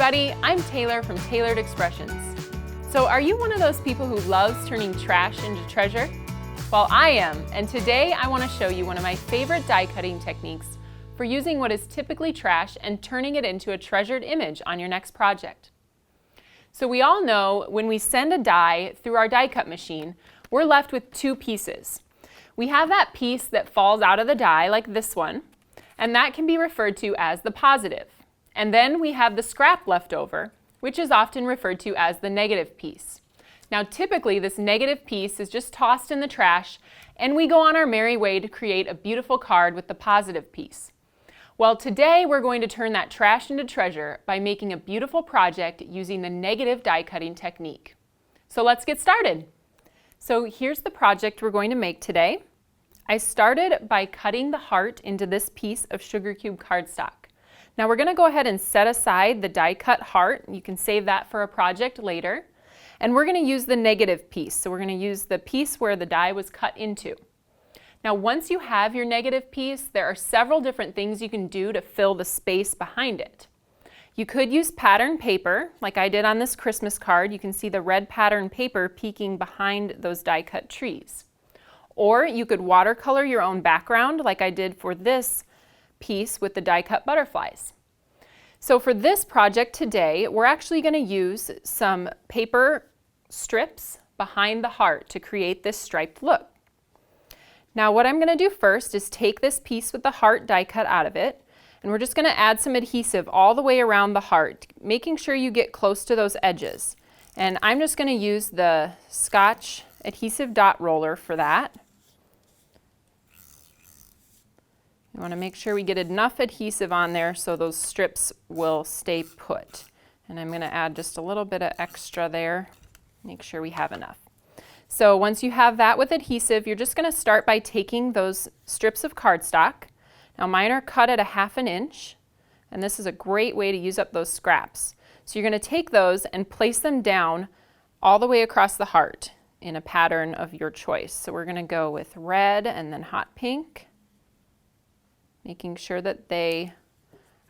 everybody, I'm Taylor from Tailored Expressions. So are you one of those people who loves turning trash into treasure? Well, I am, and today I want to show you one of my favorite die cutting techniques for using what is typically trash and turning it into a treasured image on your next project. So we all know when we send a die through our die cut machine, we're left with two pieces. We have that piece that falls out of the die, like this one, and that can be referred to as the positive. And then we have the scrap left over, which is often referred to as the negative piece. Now typically this negative piece is just tossed in the trash and we go on our merry way to create a beautiful card with the positive piece. Well, today we're going to turn that trash into treasure by making a beautiful project using the negative die cutting technique. So let's get started. So here's the project we're going to make today. I started by cutting the heart into this piece of sugar cube cardstock. Now we're going to go ahead and set aside the die cut heart. You can save that for a project later. And we're going to use the negative piece. So we're going to use the piece where the die was cut into. Now once you have your negative piece, there are several different things you can do to fill the space behind it. You could use pattern paper, like I did on this Christmas card. You can see the red pattern paper peeking behind those die cut trees. Or you could watercolor your own background, like I did for this piece with the die cut butterflies. So for this project today, we're actually going to use some paper strips behind the heart to create this striped look. Now what I'm going to do first is take this piece with the heart die cut out of it, and we're just going to add some adhesive all the way around the heart, making sure you get close to those edges. And I'm just going to use the Scotch adhesive dot roller for that. You want to make sure we get enough adhesive on there so those strips will stay put. And I'm going to add just a little bit of extra there. Make sure we have enough. So once you have that with adhesive, you're just going to start by taking those strips of cardstock. Now mine are cut at 1/2 inch, and this is a great way to use up those scraps. So you're going to take those and place them down all the way across the heart in a pattern of your choice. So we're going to go with red and then hot pink, making sure that they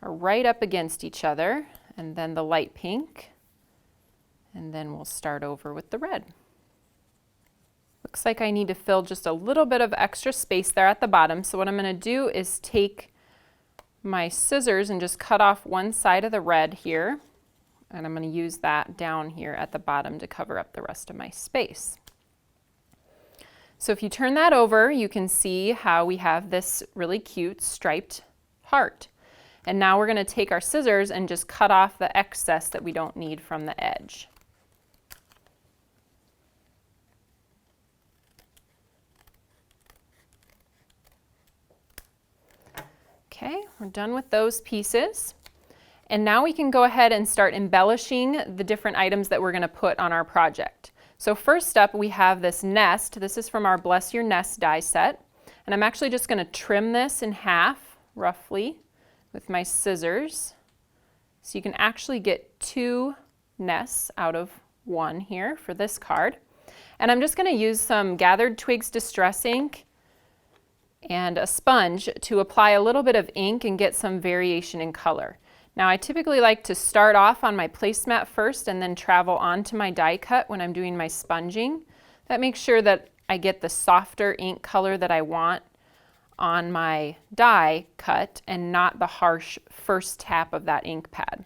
are right up against each other, and then the light pink, and then we'll start over with the red. Looks like I need to fill just a little bit of extra space there at the bottom, so what I'm going to do is take my scissors and just cut off one side of the red here, and I'm going to use that down here at the bottom to cover up the rest of my space. So if you turn that over, you can see how we have this really cute striped heart. And now we're going to take our scissors and just cut off the excess that we don't need from the edge. Okay, we're done with those pieces. And now we can go ahead and start embellishing the different items that we're going to put on our project. So first up we have this nest. This is from our Bless Your Nest die set. And I'm actually just going to trim this in half, roughly, with my scissors. So you can actually get 2 nests out of 1 here for this card. And I'm just going to use some Gathered Twigs Distress ink and a sponge to apply a little bit of ink and get some variation in color. Now I typically like to start off on my placemat first and then travel onto my die cut when I'm doing my sponging. That makes sure that I get the softer ink color that I want on my die cut and not the harsh first tap of that ink pad.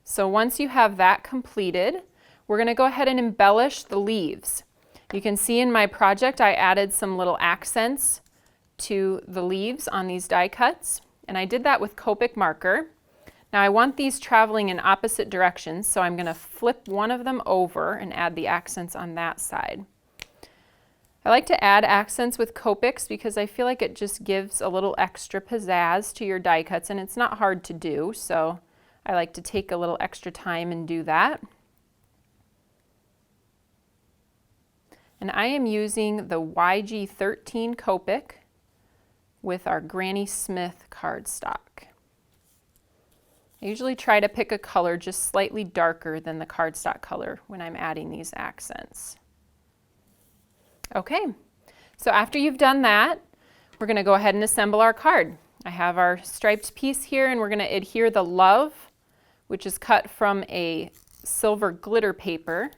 So once you have that completed, we're going to go ahead and embellish the leaves. You can see in my project I added some little accents to the leaves on these die cuts, and I did that with Copic marker. Now I want these traveling in opposite directions, so I'm going to flip one of them over and add the accents on that side. I like to add accents with Copics because I feel like it just gives a little extra pizzazz to your die cuts, and it's not hard to do, so I like to take a little extra time and do that. And I am using the YG13 Copic with our Granny Smith cardstock. I usually try to pick a color just slightly darker than the cardstock color when I'm adding these accents. Okay, so after you've done that, we're going to go ahead and assemble our card. I have our striped piece here, and we're going to adhere the love which is cut from a silver glitter paper.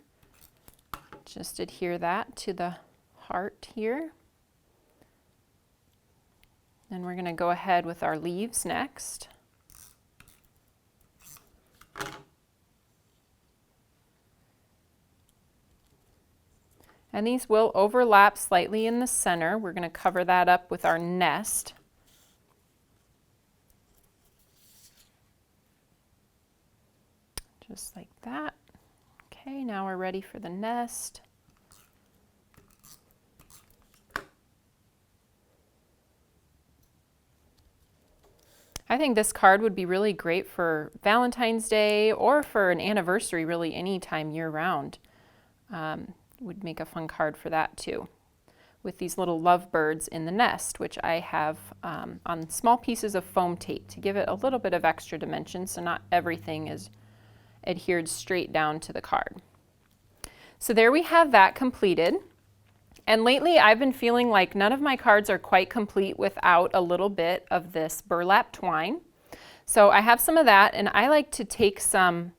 Just adhere that to the heart here. Then we're going to go ahead with our leaves next. And these will overlap slightly in the center. We're going to cover that up with our nest. Just like that. Okay, now we're ready for the nest. I think this card would be really great for Valentine's Day or for an anniversary, really any time year round. Would make a fun card for that too, with these little lovebirds in the nest, which I have on small pieces of foam tape to give it a little bit of extra dimension, so not everything is adhered straight down to the card. So there we have that completed. And lately I've been feeling like none of my cards are quite complete without a little bit of this burlap twine. So I have some of that, and I like to take some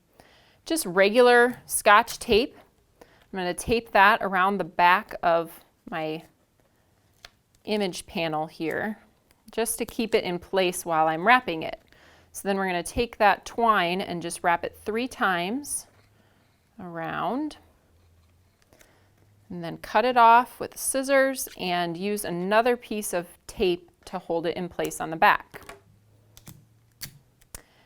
just regular Scotch tape. I'm going to tape that around the back of my image panel here, just to keep it in place while I'm wrapping it. So then we're going to take that twine and just wrap it 3 times around, and then cut it off with scissors and use another piece of tape to hold it in place on the back.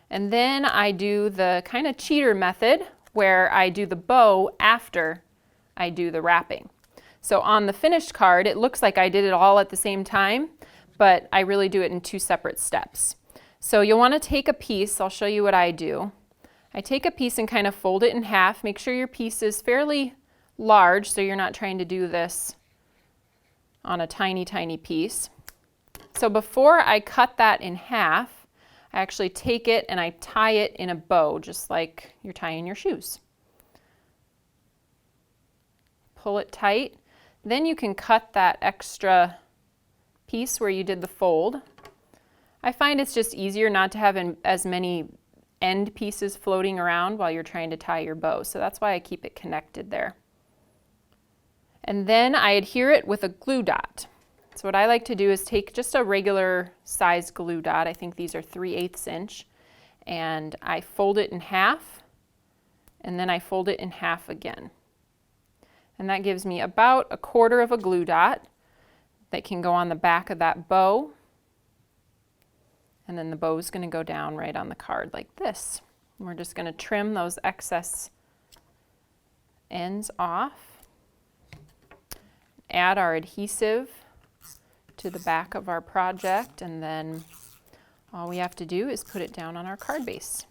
And then I do the kind of cheater method where I do the bow after I do the wrapping. So on the finished card, it looks like I did it all at the same time, but I really do it in 2 separate steps. So you'll want to take a piece. I'll show you what I do. I take a piece and kind of fold it in half. Make sure your piece is fairly large so you're not trying to do this on a tiny, tiny piece. So before I cut that in half, I actually take it and I tie it in a bow, just like you're tying your shoes. Pull it tight. Then you can cut that extra piece where you did the fold. I find it's just easier not to have as many end pieces floating around while you're trying to tie your bow. So that's why I keep it connected there. And then I adhere it with a glue dot. So what I like to do is take just a regular size glue dot. I think these are 3/8 inch. And I fold it in half, and then I fold it in half again. And that gives me about 1/4 of a glue dot that can go on the back of that bow. And then the bow is going to go down right on the card like this. And we're just going to trim those excess ends off. Add our adhesive to the back of our project, and then all we have to do is put it down on our card base.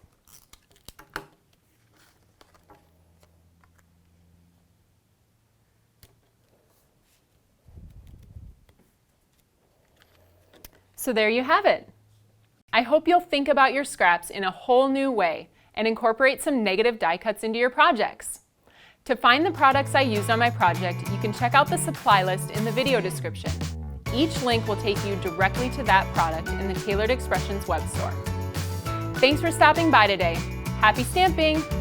So there you have it. I hope you'll think about your scraps in a whole new way and incorporate some negative die cuts into your projects. To find the products I used on my project, you can check out the supply list in the video description. Each link will take you directly to that product in the Tailored Expressions web store. Thanks for stopping by today. Happy stamping!